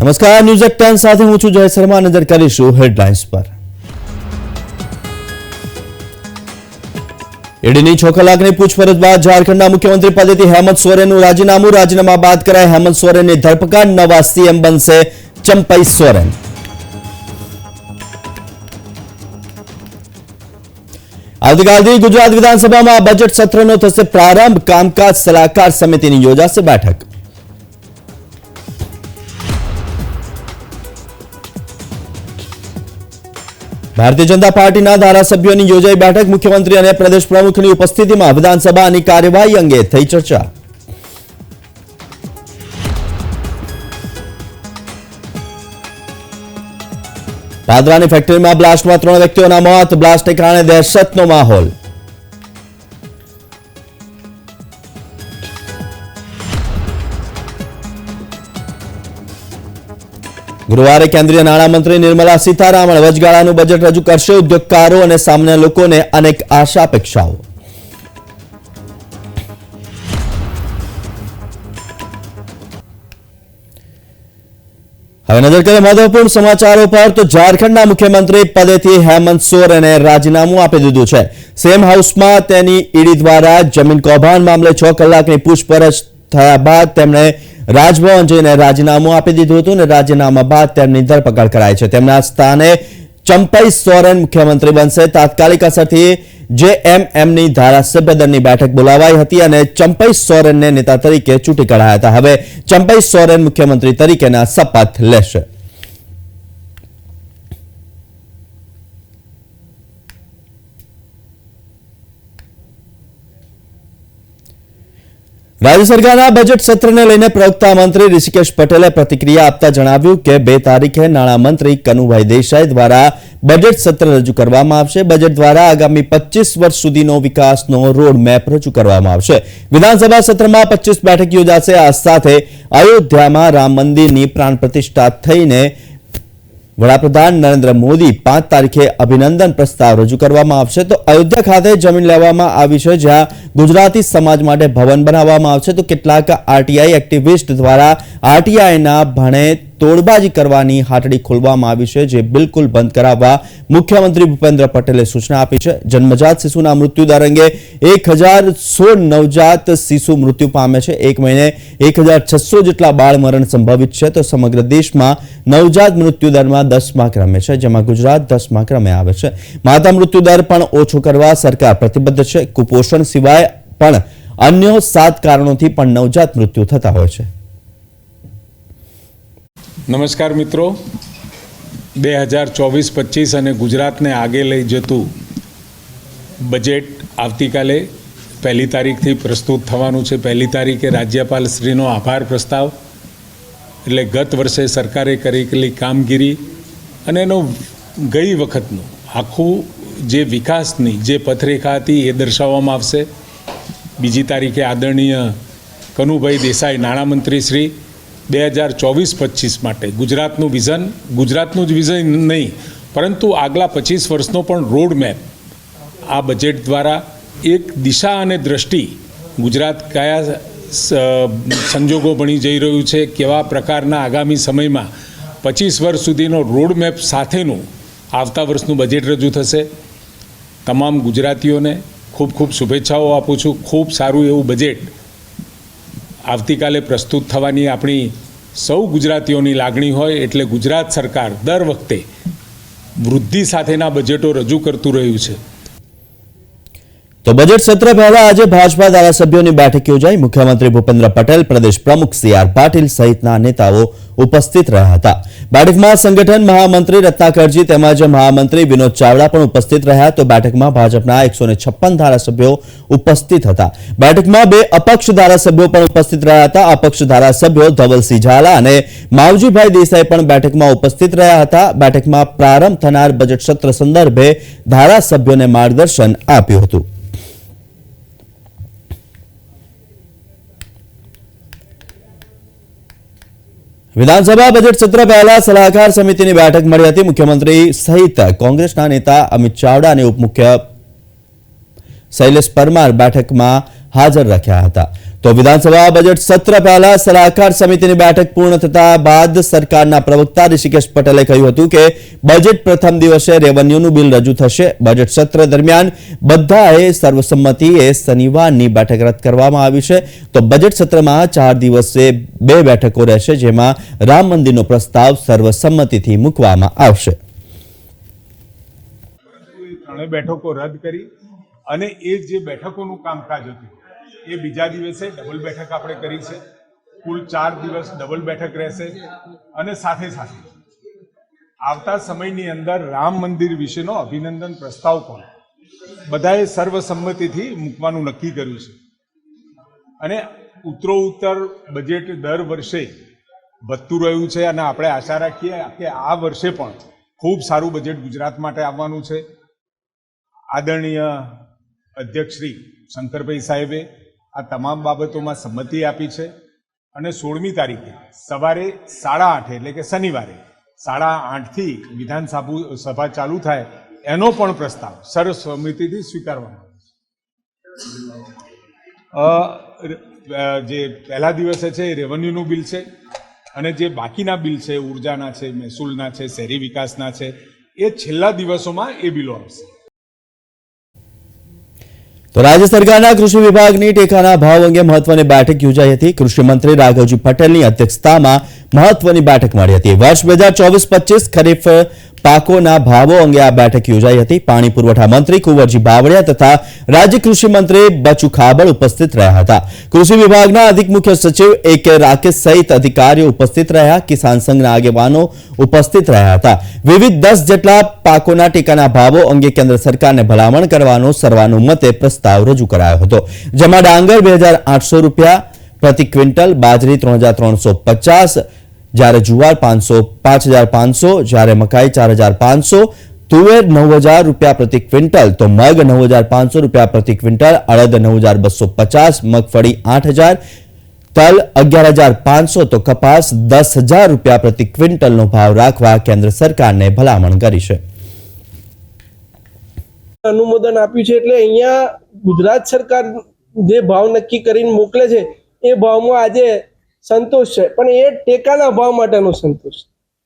નમસ્કાર, news at 10 સાથે હું છું જય શર્મા. નજર કરીશું હેડલાઇન્સ પર. ઈડીની 6 કલાકની પૂછપરછ બાદ ઝારખંડના મુખ્યમંત્રી પદેથી હેમંત સોરેનનું રાજીનામું. રાજીનામા બાદ કરાય હેમંત સોરેનની ધરપકડ. નવા સીએમ બનશે ચંપઈ સોરેન. આવતીકાલથી ગુજરાત વિધાનસભામાં બજેટ સત્રનો થશે પ્રારંભ. કામકાજ સલાહકાર સમિતિની યોજાશે બેઠક. ભારતીય જનતા પાર્ટીના ધારાસભ્યોની યોજાઈ બેઠક. મુખ્યમંત્રી અને પ્રદેશ પ્રમુખની ઉપસ્થિતિમાં વિધાનસભાની કાર્યવાહી અંગે થઈ ચર્ચા. પાદરાની ફેક્ટરીમાં બ્લાસ્ટમાં 3 વ્યક્તિઓના મોત. બ્લાસ્ટને કારણે દહેશતનો માહોલ. ગુરુવારે કેન્દ્રીય નાણામંત્રી નિર્મલા સીતારામન વચગાળાનું બજેટ રજૂ કરશે. ઉદ્યોગકારો અને સામાન્ય લોકોને અનેક આશા અપેક્ષાઓ. હવે નજર કરીએ મહત્વપૂર્ણ સમાચારો પર. તો ઝારખંડના મુખ્યમંત્રી પદેથી હેમંત સોરેને રાજીનામું આપી દીધું છે. સેમ હાઉસમાં તેની ઈડી દ્વારા જમીન કૌભાંડ મામલે 6 કલાકની પૂછપરછ થયા બાદ તેમણે રાજભવન જઈને રાજીનામું આપી દીધું હતું અને રાજીનામા બાદ તેમની ધરપકડ કરાઈ છે. તેમના સ્થાને ચંપઈ સોરેન મુખ્યમંત્રી બનશે. તાત્કાલિક અસરથી જેએમએમની ધારાસભ્ય દળની બેઠક બોલાવાઈ હતી અને ચંપઈ સોરેનને નેતા તરીકે ચૂંટી કઢાયા હતા. હવે ચંપઈ સોરેન મુખ્યમંત્રી તરીકેના શપથ લેશે. રાજ્ય સરકારના બજેટ સત્રને લઈને પ્રવક્તા મંત્રી ઋષિકેશ પટેલે પ્રતિક્રિયા આપતા જણાવ્યું કે 2 તારીખે નાણામંત્રી કનુભાઈ દેસાઈ દ્વારા બજેટ સત્ર રજૂ કરવામાં આવશે. બજેટ દ્વારા આગામી 25 વર્ષ સુધીનો વિકાસનો રોડ મેપ રજૂ કરવામાં આવશે. વિધાનસભા સત્રમાં 25 બેઠક યોજાશે. આ સાથે અયોધ્યામાં રામ મંદિરની પ્રાણ પ્રતિષ્ઠા થઈને વડાપ્રધાન નરેન્દ્ર મોદી 5 તારીખે અભિનંદન પ્રસ્તાવ રજૂ કરવામાં આવશે. તો અયોધ્યા ખાતે જમીન લેવામાં આવી છે જ્યાં ગુજરાતી સમાજ માટે ભવન બનાવવામાં આવશે. તો કેટલાક આરટીઆઈ એક્ટિવિસ્ટ દ્વારા આરટીઆઈના ભણે તોડબાજી કરવાની હાટડી ખોલવામાં આવી છે, જે બિલકુલ બંધ કરાવવા મુખ્યમંત્રી ભૂપેન્દ્ર પટેલે સૂચના આપી છે. જન્મજાત શિશુના મૃત્યુદર અંગે 1016 નવજાત શિશુ મૃત્યુ પામે છે. એક મહિને 1600 જેટલા બાળ મરણ સંભવિત છે. તો સમગ્ર દેશમાં નવજાત મૃત્યુદરમાં 10મા ક્રમે છે, જેમાં ગુજરાત 10મા ક્રમે આવે છે. માતા મૃત્યુદર પણ ઓછો કરવા સરકાર પ્રતિબદ્ધ છે. કુપોષણ સિવાય પણ અન્ય 7 કારણોથી પણ નવજાત મૃત્યુ થતા હોય છે. નમસ્કાર મિત્રો, 2024-25 અને ગુજરાતને આગે લઈ જતું બજેટ આવતીકાલે 1 તારીખથી પ્રસ્તુત થવાનું છે. 1 તારીખે રાજ્યપાલ શ્રીનો આભાર પ્રસ્તાવ, એટલે ગત વર્ષે સરકારે કરેલી કામગીરી અને એનો ગઈ વખતનું આખું જે વિકાસની જે પથરેખા હતી એ દર્શાવવામાં આવશે. 2 તારીખે આદરણીય કનુભાઈ દેસાઈ નાણામંત્રી શ્રી 2024-25 માટે ગુજરાતનું વિઝન, ગુજરાતનું જ વિઝન નહીં પરંતુ આગલા 25 વર્ષનો પણ રોડ મેપ આ બજેટ દ્વારા એક દિશા અને દ્રષ્ટિ ગુજરાત કયા સંજોગો બની જઈ રહ્યું છે, કેવા પ્રકારના આગામી સમયમાં 25 વર્ષ સુધીનો રોડ મેપ સાથેનું આવતા વર્ષનું બજેટ રજૂ થશે. તમામ ગુજરાતીઓને ખૂબ ખૂબ શુભેચ્છાઓ આપું છું. ખૂબ સારું એવું બજેટ આવતીકાલે પ્રસ્તુત થવાની આપણી સૌ ગુજરાતીઓની લાગણી હોય એટલે ગુજરાત સરકાર દર વખતે વૃદ્ધિ સાથેના બજેટો રજૂ કરતું રહ્યું છે. તો બજેટ સત્ર પહેલા આજે ભાજપા ધારાસભ્યોની બેઠક યોજાઈ. મુખ્યમંત્રી ભૂપેન્દ્ર પટેલ, પ્રદેશ પ્રમુખ CR પાટીલ સહિતના નેતાઓ ઉપસ્થિત રહ્યા હતા. બેઠકમાં સંગઠન મહામંત્રી રત્નાકરજી તેમજ મહામંત્રી વિનોદ ચાવડા પણ ઉપસ્થિત રહ્યા. તો બેઠકમાં ભાજપના 156 ધારાસભ્યો ઉપસ્થિત હતા. બેઠકમાં 2 અપક્ષ ધારાસભ્યો પણ ઉપસ્થિત રહ્યા હતા. અપક્ષ ધારાસભ્યો ધવલસિંહ ઝાલા અને માવજીભાઈ દેસાઈ પણ બેઠકમાં ઉપસ્થિત રહ્યા હતા. બેઠકમાં પ્રારંભ થનાર બજેટ સત્ર સંદર્ભે ધારાસભ્યોને માર્ગદર્શન આપ્યું હતું. વિધાનસભા બજેટ સત્ર પહેલા સલાહકાર સમિતિની બેઠક મળી હતી. મુખ્યમંત્રી સહિત કોંગ્રેસના નેતા અમિત ચાવડા અને ઉપમુખ્ય શૈલેષ પરમાર બેઠકમાં હાજર રહ્યા હતા. તો વિધાનસભા બજેટ સત્ર પહેલા સલાહકાર સમિતિની બેઠક પૂર્ણ થતા બાદ સરકારના પ્રવક્તા ઋષિકેશ પટેલે કહ્યું હતું કે બજેટ પ્રથમ દિવસે રેવન્યુનું બિલ રજૂ થશે. બજેટ સત્ર દરમિયાન બધાએ સર્વસંમતિએ શનિવારની બેઠક રદ કરવામાં આવી છે. તો બજેટ સત્રમાં 4 દિવસે 2 બેઠકો રહેશે, જેમાં રામ મંદિરનો પ્રસ્તાવ સર્વસંમતિથી મૂકવામાં આવશે. ત્રણેય બેઠકો રદ કરી અને એ જે બેઠકોનું કામકાજ હતું એ બીજા દિવસે ડબલ બેઠક આપણે કરી છે. કુલ 4 દિવસ ડબલ બેઠક રહેશે અને સાથે સાથે આવતા સમયની અંદર રામ મંદિર વિશેનો અભિનંદન પ્રસ્તાવ પણ બધાએ સર્વસંમતિથી મૂકવાનું નક્કી કર્યું છે. અને ઉત્તરોત્તર બજેટ દર વર્ષે વધતું રહ્યું છે અને આપણે આશા રાખીએ કે આ વર્ષે પણ ખૂબ સારું બજેટ ગુજરાત માટે આવવાનું છે. આદરણીય અધ્યક્ષ શ્રી શંકરભાઈ સાહેબે આ તમામ બાબતોમાં સંમતિ આપી છે અને 16મી તારીખે સવારે 8:30 એટલે કે શનિવારે 8:30થી વિધાનસભા ચાલુ થાય એનો પણ પ્રસ્તાવ સર્વસંમતિથી સ્વીકારવામાં આવે. જે પહેલા દિવસે છે એ રેવન્યુનું બિલ છે અને જે બાકીના બિલ છે ઉર્જાના છે, મહેસૂલના છે, શહેરી વિકાસના છે, એ છેલ્લા દિવસોમાં એ બિલો આવશે. તો રાજ્ય સરકારના કૃષિ વિભાગની ટેકાના ભાવ અંગે મહત્વની બેઠક યોજાઈ હતી. કૃષિ મંત્રી રાઘવજી પટેલની અધ્યક્ષતામાં મહત્વની બેઠક મળી હતી. વર્ષ 2024-25 ખરીફ પાકોના ભાવો અંગે આ બેઠક યોજાઈ હતી. પાણી પુરવઠા મંત્રી કુંવરજી બાવળિયા તથા રાજ્ય કૃષિ મંત્રી બચુ ખાબડ ઉપસ્થિત રહ્યા હતા. કૃષિ વિભાગના અધિક મુખ્ય સચિવ A.K. રાકેશ સહિત અધિકારીઓ ઉપસ્થિત રહ્યા. કિસાન સંઘના આગેવાનો ઉપસ્થિત રહ્યા હતા. વિવિધ 10 જેટલા પાકોના ટેકાના ભાવો અંગે કેન્દ્ર સરકારને ભલામણ કરવાનો સર્વાનુમતે પ્રસ્તાવ રજૂ કરાયો હતો, જેમાં ડાંગર 2,800 રૂપિયા પ્રતિ ક્વિન્ટલ, બાજરી 3,350, જ્યારે જુવાર 5,500, જ્યારે મકાઈ 4,500, તુવેર 9,000 રૂપિયા પ્રતિ ક્વિન્ટલ, તો મગ 9,500 રૂપિયા પ્રતિ ક્વિન્ટલ, અડદ 9,250, મગફળી 8,000, તલ 11,500, તો કપાસ 10,000 રૂપિયા પ્રતિ ક્વિન્ટલનો ભાવ રાખવા કેન્દ્ર સરકારને ભલામણ કરી છે. અનુમોદન આપ્યું છે એટલે અહીંયા ગુજરાત સરકાર જે ભાવ નક્કી કરીને મોકલે છે એ ભાવમાં આજે સંતોષ છે, પણ એ ટેકાના ભાવ માટેનો સંતોષ.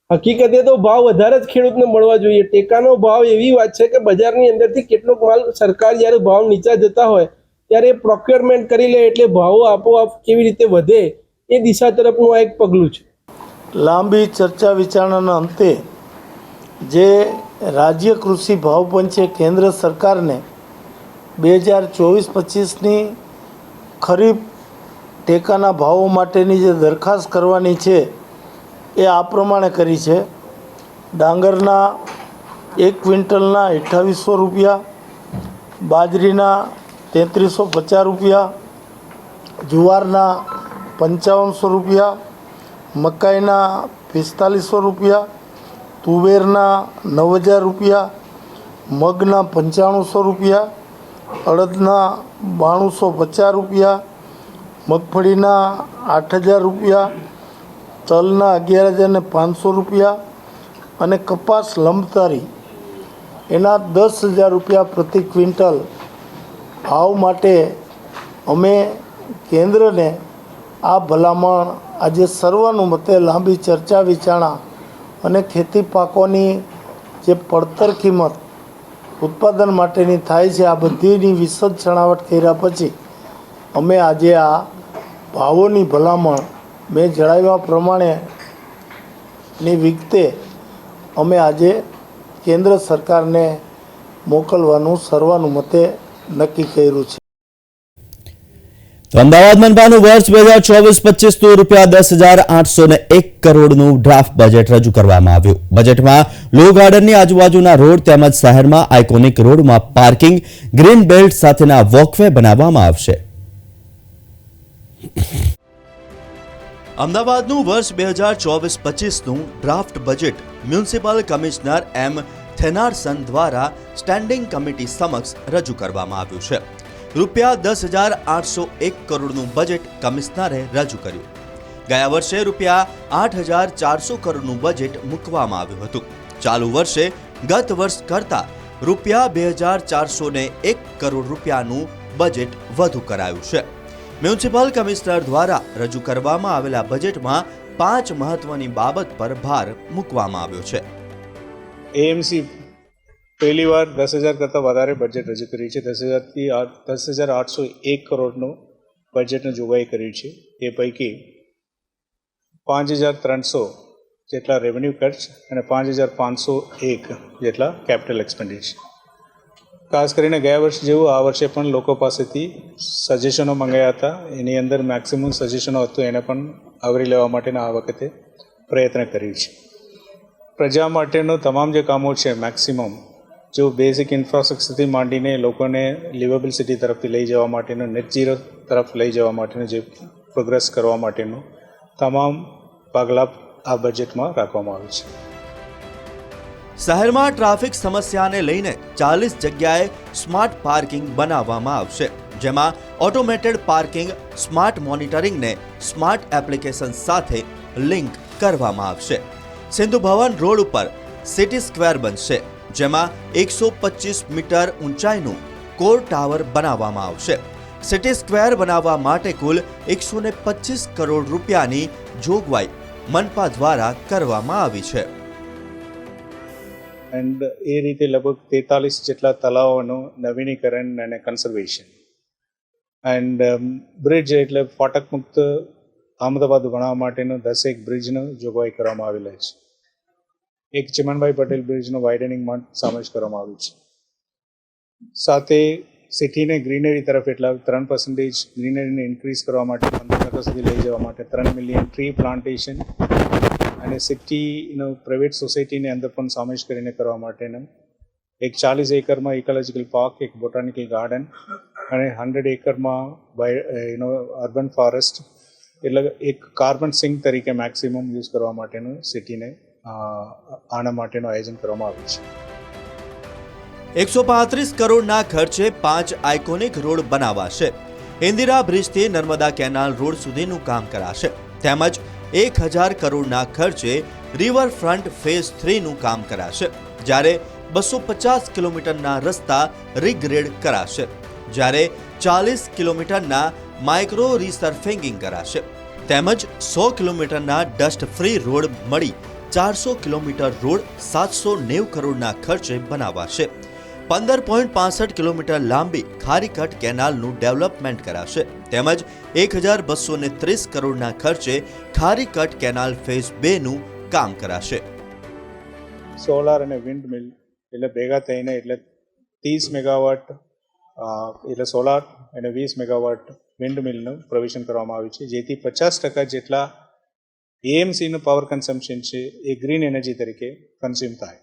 હકીકતે તો ભાવ વધારે જ ખેડૂતને મળવા જોઈએ. ટેકાનો ભાવ એવી વાત છે કે બજારની અંદરથી કેટલોક માલ સરકાર જ્યારે ભાવ નીચા જતા હોય ત્યારે પ્રોક્યોરમેન્ટ કરી લે એટલે ભાવો આપોઆપ કેવી રીતે વધે એ દિશા તરફનું આ એક પગલું છે. લાંબી ચર્ચા વિચારણાના અંતે જે રાજ્ય કૃષિ ભાવ પંચે કેન્દ્ર સરકારને 2024-25ની ખરીફ ટેકાના ભાવો માટેની જે દરખાસ્ત કરવાની છે એ આ પ્રમાણે કરી છે. ડાંગરના 1 ક્વિન્ટલના 2800 રૂપિયા, બાજરીના 3350 રૂપિયા, જુવારના 5500 રૂપિયા, મકાઈના 4500 રૂપિયા, તુવેરના 9,000 રૂપિયા, મગના 9500 રૂપિયા, અડદના 9250 રૂપિયા, મગફળીના 8,000 રૂપિયા, તલના 11,500 રૂપિયા અને કપાસ લંબતારી એના 10,000 રૂપિયા પ્રતિ ક્વિન્ટલ ભાવ માટે અમે કેન્દ્રને આ ભલામણ આજે સર્વાનુમતે લાંબી ચર્ચા વિચારણા અને ખેતી પાકોની જે પડતર કિંમત ઉત્પાદન માટેની થાય છે આ બધીની વિશદ છણાવટ કર્યા પછી અમે આજે આ ભાવોની ભલામણ મેં જણાવ્યા પ્રમાણેની વિગતે અમે આજે કેન્દ્ર સરકારને મોકલવાનું સર્વાનુમતે નક્કી કર્યું છે. તો અમદાવાદ મનપાનું વર્ષ 2024-25 રૂપિયા 10,801 કરોડનું ડ્રાફ્ટ બજેટ રજૂ કરવામાં આવ્યું. બજેટમાં લો ગાર્ડનની આજુબાજુના રોડ તેમજ શહેરમાં આઇકોનિક રોડમાં પાર્કિંગ, ગ્રીન બેલ્ટ સાથેના વોકવે બનાવવામાં આવશે. અમદાવાદનું વર્ષ 2024-25નું draft budget municipal commissioner M. Thennarasan દ્વારા સ્ટેન્ડિંગ કમિટી સમક્ષ રજૂ કરવામાં આવ્યું છે. રૂપિયા 10,801 કરોડનું બજેટ કમિશનરે રજૂ કર્યું. ગયા વર્ષે રૂપિયા 8,400 કરોડનું બજેટ મૂકવામાં આવ્યું હતું. ચાલુ વર્ષે ગત વર્ષ કરતાં રૂપિયા 2,401 કરોડ રૂપિયાનું બજેટ વધુ કરાયું છે. મ્યુનિસિપલ કમિશનર દ્વારા રજૂ કરવામાં આવેલા બજેટમાં 5 મહત્વની બાબત પર ભાર મૂકવામાં આવ્યો છે. એએમસી પહેલી વાર 10,000 કરતાં વધારે બજેટ રજૂ કર્યું છે. 10,801 કરોડનું બજેટની જોગવાઈ કરી છે. એ પૈકી 5,300 જેટલા રેવન્યુ ખર્ચ અને 5,501 જેટલા કેપિટલ એક્સપેન્ડિચર. ખાસ કરીને ગયા વર્ષ જેવું આ વર્ષે પણ લોકો પાસેથી સજેશનો મંગાવ્યા હતા. એની અંદર મેક્સિમમ સજેશનો હતું એને પણ આવરી લેવા માટેના આ વખતે પ્રયત્ન કર્યું છે. પ્રજા માટેનું તમામ જે કામો છે મેક્સિમમ જો બેઝિક ઇન્ફ્રાસ્ટ્રક્ચરથી માંડીને લોકોને લિવેબલ સિટી તરફથી લઈ જવા માટેનું નેટ ઝીરો તરફ લઈ જવા માટેનું જે પ્રોગ્રેસ કરવા માટેનું તમામ પગલાં આ બજેટમાં રાખવામાં આવ્યું છે. શહેરમાં ટ્રાફિક સમસ્યાને લઈને 40 જગ્યાએ સ્માર્ટ પાર્કિંગ બનાવવામાં આવશે, જેમાં ઓટોમેટેડ પાર્કિંગ સ્માર્ટ મોનિટરિંગને સ્માર્ટ એપ્લિકેશન સાથે લિંક કરવામાં આવશે. સિંધુ ભવન રોડ ઉપર સિટી સ્ક્વેર બનશે, જેમાં 125 મીટર ઊંચાઈનું કોર ટાવર બનાવવામાં આવશે. સિટી સ્ક્વેર બનાવવા માટે કુલ 125 કરોડ રૂપિયાની જોગવાઈ મનપા દ્વારા કરવામાં આવી છે. એન્ડ એ રીતે લગભગ 43 જેટલા તળાવોનું નવીનીકરણ અને કન્ઝર્વેશન એન્ડ બ્રિજ એટલે ફાટક મુક્ત અમદાવાદ બનાવવા માટેનું 10 બ્રિજનું જોગવાઈ કરવામાં આવેલા છે. એક ચિમનભાઈ પટેલ બ્રિજનું વાઇડનિંગમાં સમાવેશ કરવામાં આવ્યું છે. સાથે સિટીને ગ્રીનરી તરફ એટલા 3% ગ્રીનરીને ઇન્ક્રીઝ કરવા માટે 15% સુધી લઈ જવા માટે 3 મિલિયન ટ્રી પ્લાન્ટેશન અને સિટીનો પ્રાઇવેટ સોસાયટીને અંદર પણ સમાવેશ કરીને કરવા માટેનું એક 40 એકરમાં ઇકોલોજીકલ પાર્ક, એક બોટાનિકલ ગાર્ડન અને 100 એકરમાં અર્બન ફોરેસ્ટ એટલે એક કાર્બન સિંક તરીકે મેક્સિમમ યુઝ કરવા માટેનું સિટીને આના માટેનું આયોજન કરવામાં આવ્યું છે. 135 કરોડના ખર્ચે 5 આઇકોનિક રોડ બનાવાશે. ઇન્દિરા બ્રિજથી નર્મદા કેનાલ રોડ સુધીનું કામ કરાશે. તેમજ 1,000 કરોડના ખર્ચે રિવરફ્રન્ટ ફેઝ 3નું કામ કરાશે, જ્યારે 250 કિલોમીટરના રસ્તા રીગ્રેડ કરાશે, જ્યારે 40 કિલોમીટરના માઇક્રો રિસર્ફેંગિંગ કરાશે. તેમજ 100 કિલોમીટરના ડસ્ટ ફ્રી રોડ મળી 400 કિલોમીટર રોડ 790 કરોડના ખર્ચે બનાવાશે. 15.65 કિલોમીટર લાંબી ખારીકટ કેનાલનું ડેવલપમેન્ટ કરાશે. તેમજ 1,230 કરોડના ખર્ચે ખારીકટ કેનાલ ફેઝ 2નું કામ કરાશે. સોલાર અને વિન્ડ મિલ એટલે ભેગા થઈને એટલે 30 મેગાવોટ એટલે સોલાર અને 20 મેગાવોટ વિન્ડ મિલનું પ્રોવિઝન કરવામાં આવ્યું છે, જેથી 50% જેટલા એએમસીનું પાવર કન્ઝમ્પશન છે એ ગ્રીન એનર્જી તરીકે કન્ઝ્યુમ થાય.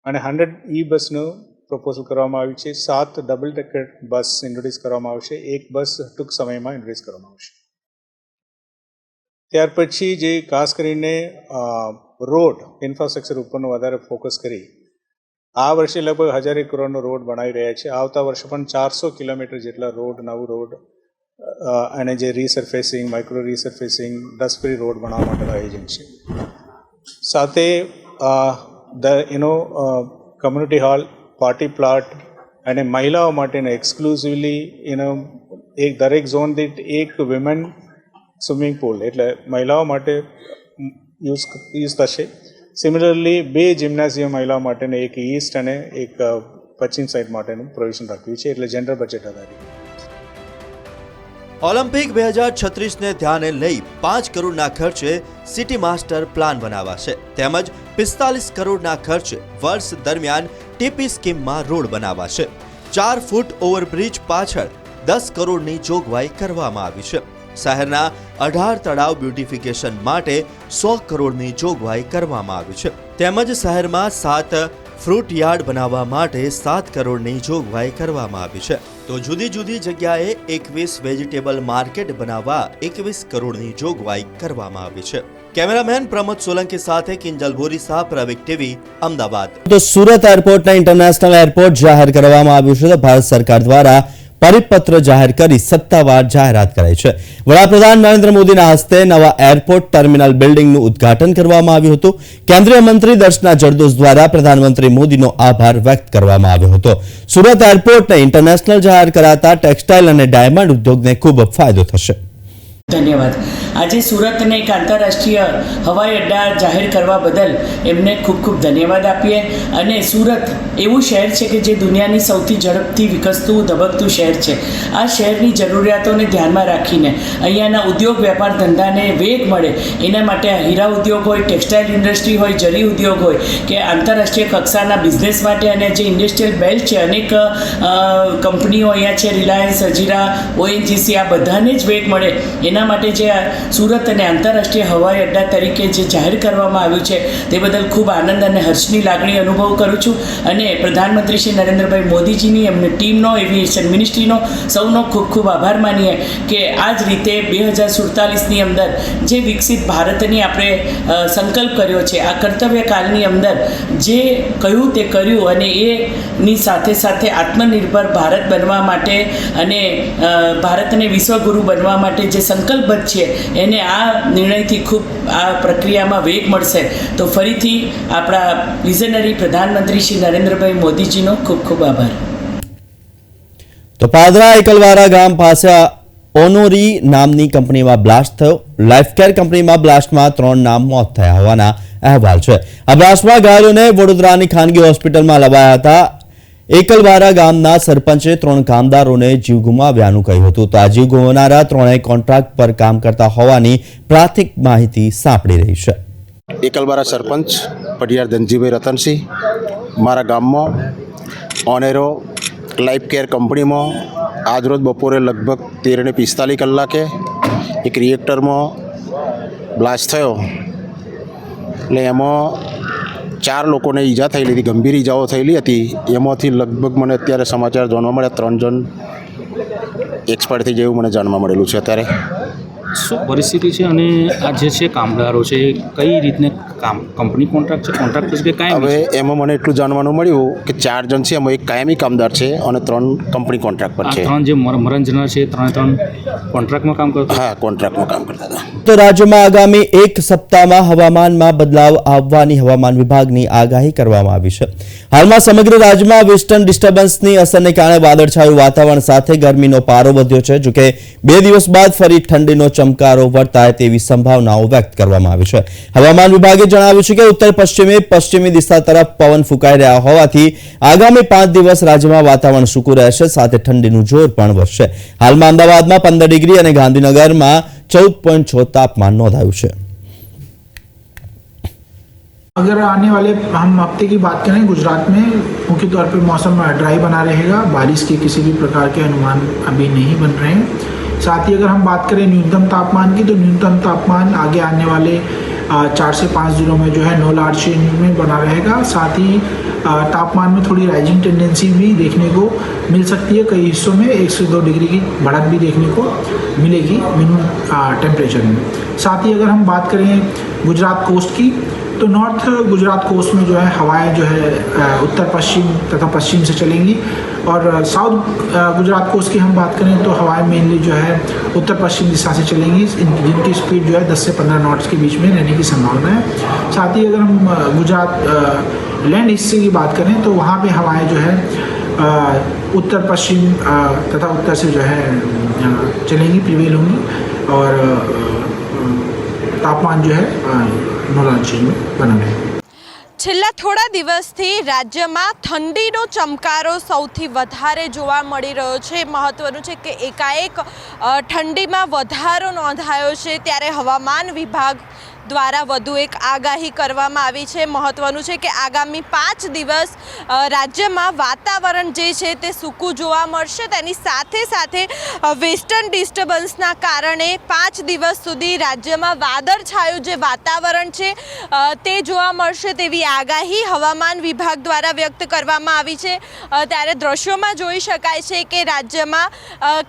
અને 100 ઈ બસનું પ્રપોઝલ કરવામાં આવ્યું છે. 7 ડબલ ડેકર બસ ઇન્ટ્રોડ્યુસ કરવામાં આવશે. એક બસ ટૂંક સમયમાં ઇન્ટ્રોડ્યુસ કરવામાં આવશે. ત્યાર પછી જે ખાસ કરીને રોડ ઇન્ફ્રાસ્ટ્રક્ચર ઉપરનું વધારે ફોકસ કરી આ વર્ષે લગભગ 1,000 કરોડનો રોડ બનાવી રહ્યા છે. આવતા વર્ષે પણ 400 કિલોમીટર જેટલા રોડ, નવું રોડ અને જે resurfacing, micro resurfacing, dust free road બનાવવા માટેનું આયોજન છે. સાથે કમ્યુનિટી હોલ, પાર્ટી પ્લોટ અને મહિલાઓ માટેનું એક્સક્લુઝિવલી એક દરેક ઝોન દીઠ એક વિમેન સ્વિમિંગ પુલ એટલે મહિલાઓ માટે યુઝ થશે. સિમિલરલી 2 જિમ્નાઝિયમ મહિલાઓ માટેને એક ઈસ્ટ અને એક પશ્ચિમ સાઇડ માટેનું પ્રોવિઝન રાખ્યું છે, એટલે જનરલ બજેટ આધારિત. ઓલિમ્પિક 2036ને ધ્યાને લઈ 5 કરોડના ખર્ચે સિટી માસ્ટર પ્લાન બનાવાશે. તેમજ 45 કરોડના ખર્ચે વર્ષ દરમિયાન ટીપી સ્કીમમાં રોડ બનાવાશે. 4 ફૂટ ઓવરબ્રિજ પાછળ 10 કરોડની જોગવાઈ કરવામાં આવી છે. શહેરના 18 તળાવ બ્યુટિફિકેશન માટે 100 કરોડની જોગવાઈ કરવામાં આવી છે. તેમજ શહેરમાં 7 ફ્રૂટ યાર્ડ બનાવવા માટે 7 કરોડની જોગવાઈ કરવામાં આવી છે. તો જુદી જુદી જગ્યાએ 21 વેજીટેબલ માર્કેટ બનાવવા 21 કરોડની જોગવાઈ કરવામાં આવી છે. કેમેરામેન પ્રમોદ સોલંકી સાથે કિંજલ બોરીસા, પ્રવેગ ટીવી, અમદાવાદ. તો સુરત એરપોર્ટને ઇન્ટરનેશનલ એરપોર્ટ જાહેર કરવામાં આવ્યું છે. ભારત સરકાર દ્વારા પરિપત્ર જાહેર કરી સત્તાવાર જાહેરાત કરાઈ છે. વડાપ્રધાન નરેન્દ્ર મોદીના હસ્તે નવા એરપોર્ટ ટર્મિનલ બિલ્ડિંગનું ઉદ્ઘાટન કરવામાં આવ્યું હતું. કેન્દ્રીય મંત્રી દર્શના જરદોશ દ્વારા પ્રધાનમંત્રી મોદીનો આભાર વ્યક્ત કરવામાં આવ્યો હતો. સુરત એરપોર્ટને ઇન્ટરનેશનલ જાહેર કરાતા ટેક્સટાઇલ અને ડાયમંડ ઉદ્યોગને ખૂબ ફાયદો થશે. ધન્યવાદ. આજે સુરતને એક આંતરરાષ્ટ્રીય હવાઈ અડ્ડા જાહેર કરવા બદલ એમને ખૂબ ખૂબ ધન્યવાદ આપીએ. અને સુરત એવું શહેર છે કે જે દુનિયાની સૌથી ઝડપથી વિકસતું ધબકતું શહેર છે. આ શહેરની જરૂરિયાતોને ધ્યાનમાં રાખીને અહીંયાના ઉદ્યોગ વેપાર ધંધાને વેગ મળે એના માટે હીરા ઉદ્યોગ હોય, ટેક્સટાઇલ ઇન્ડસ્ટ્રી હોય, જરી ઉદ્યોગ હોય કે આંતરરાષ્ટ્રીય કક્ષાના બિઝનેસ માટે અને જે ઇન્ડસ્ટ્રીયલ બેલ્ટ છે, અનેક કંપનીઓ અહીંયા છે, રિલાયન્સ, હજીરા, ઓએનજીસી, આ બધાને જ વેગ મળે એના માટે જે સુરત અને આંતરરાષ્ટ્રીય હવાઈ અડ્ડા તરીકે જે જાહેર કરવામાં આવ્યું છે તે બદલ ખૂબ આનંદ અને હર્ષની લાગણી અનુભવ કરું છું. અને પ્રધાનમંત્રી શ્રી નરેન્દ્રભાઈ મોદીજીની, એમની ટીમનો, એવિએશન મિનિસ્ટ્રીનો સૌનો ખૂબ ખૂબ આભાર માનીએ કે આ જ રીતે 2047ની અંદર જે વિકસિત ભારતની આપણે સંકલ્પ કર્યો છે, આ કર્તવ્યકાળની અંદર જે કહ્યું તે કર્યું અને એની સાથે સાથે આત્મનિર્ભર ભારત બનવા માટે અને ભારતને વિશ્વગુરુ બનવા માટે જે સંકલ્પબદ્ધ છે એને આ નિર્ણયથી ખૂબ આ પ્રક્રિયામાં વેગ મળશે. તો ફરીથી આપણા વિઝનરી પ્રધાનમંત્રી શ્રી નરેન્દ્રભાઈ મોદીજીનો ખૂબ ખૂબ આભાર. તો પાદરા એકલવારા ગામ પાસે ઓનોરી નામની કંપનીમાં બ્લાસ્ટ થયો. લાઈફકેર કંપનીમાં બ્લાસ્ટમાં 3 ના મોત થયા હોવાના અહેવાલ છે. આ બ્લાસ્ટમાં ઘાયલોને વડોદરાની ખાનગી હોસ્પિટલમાં લવાયા હતા. એકલવારા ગામના સરપંચે 3 કામદારોને જીવ ગુમાવ્યાનું કહ્યું હતું. તો આ જીવ ગુમાવનારા 3 કોન્ટ્રાક્ટ પર કામ કરતા હોવાની પ્રાથમિક માહિતી સાંપડી રહી છે. એકલવારા સરપંચ પઢિયાર ધનજીભાઈ રતનસિંહ મારા ગામમાં ઓનેરો લાઈફ કેર કંપનીમાં આજરોજ બપોરે લગભગ 13:45 કલાકે એક રિએક્ટરમાં બ્લાસ્ટ થયો. એટલે એમાં 4 લોકોને ઈજા થયેલી હતી, ગંભીર ઈજાઓ થયેલી હતી. એમાંથી લગભગ મને અત્યારે સમાચાર જાણવા મળ્યા 3 જણ એક્સપાયર થઈ જાય એવું મને જાણવા મળેલું છે. અત્યારે શું પરિસ્થિતિ છે અને આ જે છે કામદારો છે એ કઈ રીતને કામ કંપની કોન્ટ્રાક્ટ છે, કોન્ટ્રાક્ટ છે કે કાયમી? હવે એમાં મને એટલું જાણવાનું મળ્યું કે 4 જણ છે, એમાં એક કાયમી કામદાર છે અને 3 કંપની કોન્ટ્રાક્ટ પર આ છે. 3 જે મરણ જનાર છે 3 કોન્ટ્રાક્ટમાં કામ કરતા? હા, કોન્ટ્રાક્ટમાં કામ કરતા હતા. તો રાજ્યમાં આગામી 1 સપ્તાહમાં હવામાનમાં બદલાવ આવવાની હવામાન વિભાગની આગાહી કરવામાં આવી છે. હાલમાં સમગ્ર રાજ્યમાં વેસ્ટર્ન ડિસ્ટર્બન્સની અસરને કારણે વાદળછાયું વાતાવરણ સાથે ગરમીનો પારો વધ્યો છે. જોકે 2 દિવસ બાદ ફરી ઠંડીનો ચમકારો વર્તાય તેવી સંભાવનાઓ વ્યક્ત કરવામાં આવી છે. હવામાન વિભાગે જણાવ્યું છે કે ઉત્તર પશ્ચિમી દિશા તરફ પવન ફૂંકાઈ રહ્યા હોવાથી આગામી 5 દિવસ રાજ્યમાં વાતાવરણ સૂકું રહેશે, સાથે ઠંડીનું જોર પણ વધશે. હાલમાં અમદાવાદમાં 15 ડિગ્રી અને ગાંધીનગરમાં 14.6 તાપમાન નોંધાયું છે. अगर आने वाले हम हफ्ते की बात करें, गुजरात में मुख्य तौर पे मौसम ड्राई बना रहेगा. बारिश के किसी भी प्रकार के अनुमान अभी नहीं बन रहे हैं. साथ ही अगर हम बात करें न्यूनतम तापमान की, तो न्यूनतम तापमान आगे आने वाले 4 से 5 दिनों में जो है नो लार्ज चेंज में बना रहेगा. साथ ही तापमान में थोड़ी राइजिंग टेंडेंसी भी देखने को मिल सकती है. कई हिस्सों में 1 से 2 डिग्री की बढ़त भी देखने को मिलेगी मिनिमम टेम्परेचर में. साथ ही अगर हम बात करें गुजरात कोस्ट की, तो नॉर्थ गुजरात कोस्ट में जो है हवाएं जो है उत्तर पश्चिम तथा पश्चिम से चलेंगी. और साउथ गुजरात कोस्ट की हम बात करें तो हवाएं मेनली जो है उत्तर पश्चिम दिशा से चलेंगी, जिनकी स्पीड जो है 10 से 15 नॉट्स के बीच में रहने की संभावना है. साथ ही अगर हम गुजरात लैंड हिस्से की बात करें तो वहाँ पे हवाएं जो है उत्तर पश्चिम तथा उत्तर से जो है चलेंगी, प्रिवेल होंगी. और तापमान जो है नॉर्मल चेंज में बना रहेगा. છેલ્લા થોડા દિવસથી રાજ્યમાં ઠંડીનો ચમકારો સૌથી વધારે જોવા મળી રહ્યો છે. મહત્વનું છે કે એકાએક ઠંડીમાં વધારો નોંધાયો છે, ત્યારે હવામાન વિભાગ દ્વારા વધુ એક આગાહી કરવામાં આવી છે. મહત્વનું છે કે આગામી 5 દિવસ રાજ્યમાં વાતાવરણ જે છે તે સૂકું જોવા મળશે. તેની સાથે સાથે વેસ્ટર્ન ડિસ્ટર્બન્સના કારણે 5 દિવસ સુધી રાજ્યમાં વાદળછાયું જે વાતાવરણ છે તે જોવા મળશે તેવી આગાહી હવામાન વિભાગ દ્વારા વ્યક્ત કરવામાં આવી છે. ત્યારે દ્રશ્યોમાં જોઈ શકાય છે કે રાજ્યમાં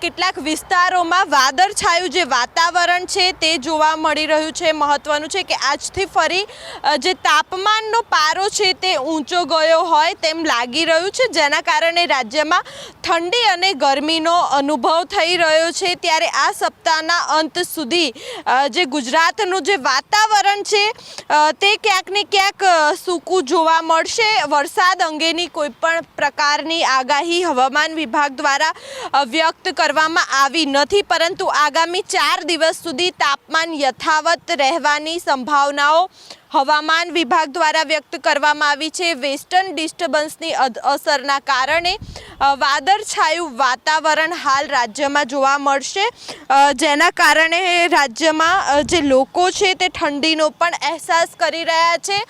કેટલાક વિસ્તારોમાં વાદળછાયું જે વાતાવરણ છે તે જોવા મળી રહ્યું છે. મહત્વનું મહત્વનું છે કે આજથી ફરી જે તાપમાનનો પારો છે તે ઊંચો ગયો હોય તેમ લાગી રહ્યું છે, જેના કારણે રાજ્યમાં ઠંડી અને ગરમીનો અનુભવ થઈ રહ્યો છે। ત્યારે આ સપ્તાહના અંત સુધી જે ગુજરાતનું જે વાતાવરણ છે તે ક્યાંક ને ક્યાંક સૂકું જોવા મળશે। વરસાદ અંગેની કોઈ પણ પ્રકારની આગાહી હવામાન વિભાગ દ્વારા વ્યક્ત કરવામાં આવી નથી, પરંતુ આગામી 4 દિવસ સુધી તાપમાન યથાવત રહેવાની સંભાવનાઓ હવામાન વિભાગ દ્વારા વ્યક્ત કરવામાં આવી છે। વેસ્ટર્ન ડિસ્ટર્બન્સની અસરના કારણે વાદળછાયું વાતાવરણ હાલ રાજ્યમાં જોવા મળશે, જેના કારણે રાજ્યમાં જે લોકો છે તે ઠંડીનો પણ અહેસાસ કરી રહ્યા છે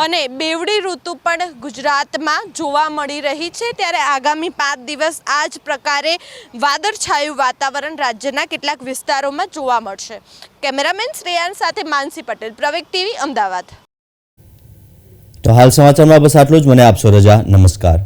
અને બેવડી ઋતુ પણ ગુજરાતમાં જોવા મળી રહી છે। ત્યારે આગામી 5 દિવસ આ જ પ્રકારે વાદળછાયું વાતાવરણ રાજ્યના કેટલાક વિસ્તારોમાં જોવા મળશે। કેમેરામેન શ્રેયાન સાથે માનસી પટેલ, પ્રવેગ ટીવી, અમદાવાદ। તો હાલ સમાચારમાં બસ આટલું જ। મને આપશો રજા। નમસ્કાર।